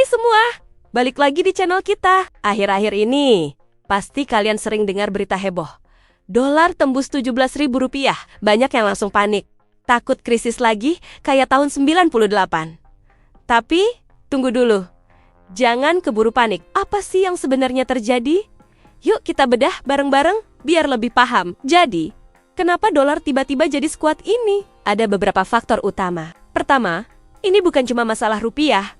Hai semua, balik lagi di channel kita. Akhir-akhir ini, pasti kalian sering dengar berita heboh. Dolar tembus Rp17.000, banyak yang langsung panik. Takut krisis lagi, kayak tahun 98. Tapi, tunggu dulu. Jangan keburu panik. Apa sih yang sebenarnya terjadi? Yuk kita bedah bareng-bareng, biar lebih paham. Jadi, kenapa dolar tiba-tiba jadi sekuat ini? Ada beberapa faktor utama. Pertama, ini bukan cuma masalah rupiah,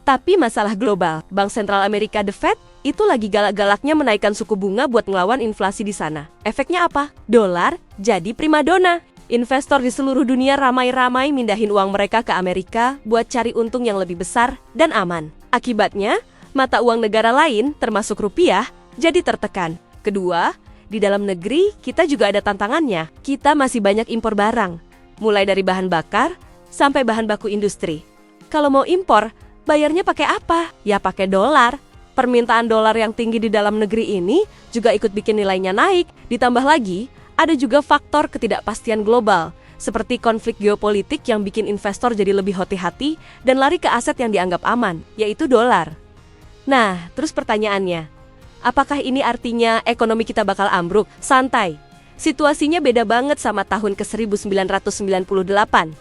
tapi masalah global. Bank Sentral Amerika The Fed itu lagi galak-galaknya menaikkan suku bunga buat ngelawan inflasi di sana. Efeknya apa? Dolar jadi primadona. Investor di seluruh dunia ramai-ramai mindahin uang mereka ke Amerika buat cari untung yang lebih besar dan aman. Akibatnya, mata uang negara lain, termasuk rupiah, jadi tertekan. Kedua, di dalam negeri kita juga ada tantangannya. Kita masih banyak impor barang, mulai dari bahan bakar sampai bahan baku industri. Kalau mau impor, bayarnya pakai apa? Ya pakai dolar. Permintaan dolar yang tinggi di dalam negeri ini juga ikut bikin nilainya naik. Ditambah lagi, ada juga faktor ketidakpastian global, seperti konflik geopolitik yang bikin investor jadi lebih hati-hati dan lari ke aset yang dianggap aman, yaitu dolar. Nah, terus pertanyaannya, apakah ini artinya ekonomi kita bakal ambruk? Santai. Situasinya beda banget sama tahun ke 1998.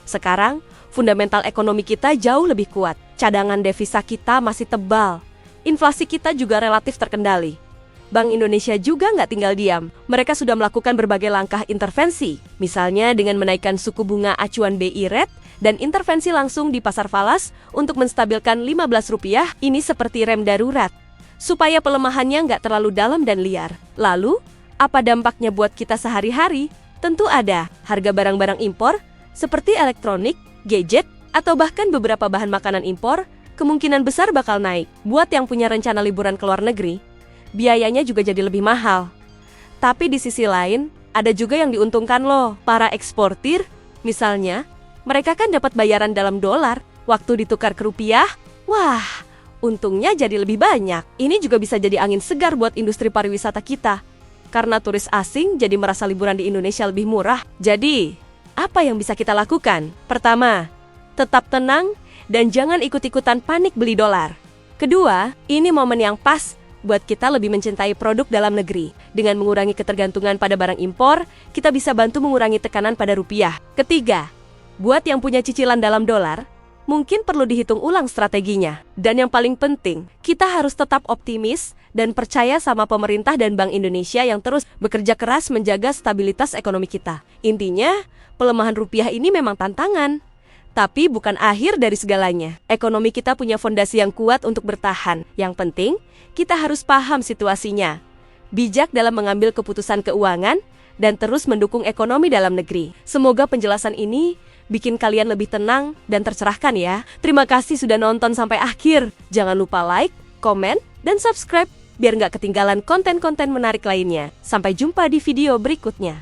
Sekarang, fundamental ekonomi kita jauh lebih kuat. Cadangan devisa kita masih tebal. Inflasi kita juga relatif terkendali. Bank Indonesia juga nggak tinggal diam. Mereka sudah melakukan berbagai langkah intervensi. Misalnya dengan menaikkan suku bunga acuan BI rate dan intervensi langsung di pasar falas untuk menstabilkan Rp15. Ini seperti rem darurat, supaya pelemahannya nggak terlalu dalam dan liar. Lalu, apa dampaknya buat kita sehari-hari? Tentu ada. Harga barang-barang impor, seperti elektronik, gadget, atau bahkan beberapa bahan makanan impor, kemungkinan besar bakal naik. Buat yang punya rencana liburan ke luar negeri, biayanya juga jadi lebih mahal. Tapi di sisi lain, ada juga yang diuntungkan loh. Para eksportir, misalnya, mereka kan dapat bayaran dalam dolar. Waktu ditukar ke rupiah, wah, untungnya jadi lebih banyak. Ini juga bisa jadi angin segar buat industri pariwisata kita. Karena turis asing jadi merasa liburan di Indonesia lebih murah. Jadi, apa yang bisa kita lakukan? Pertama, tetap tenang dan jangan ikut-ikutan panik beli dolar. Kedua, ini momen yang pas buat kita lebih mencintai produk dalam negeri. Dengan mengurangi ketergantungan pada barang impor, kita bisa bantu mengurangi tekanan pada rupiah. Ketiga, buat yang punya cicilan dalam dolar, mungkin perlu dihitung ulang strateginya. Dan yang paling penting, kita harus tetap optimis dan percaya sama pemerintah dan Bank Indonesia yang terus bekerja keras menjaga stabilitas ekonomi kita. Intinya, pelemahan rupiah ini memang tantangan, tapi bukan akhir dari segalanya. Ekonomi kita punya fondasi yang kuat untuk bertahan. Yang penting, kita harus paham situasinya, bijak dalam mengambil keputusan keuangan, dan terus mendukung ekonomi dalam negeri. Semoga penjelasan ini bikin kalian lebih tenang dan tercerahkan ya. Terima kasih sudah nonton sampai akhir. Jangan lupa like, komen, dan subscribe biar nggak ketinggalan konten-konten menarik lainnya. Sampai jumpa di video berikutnya.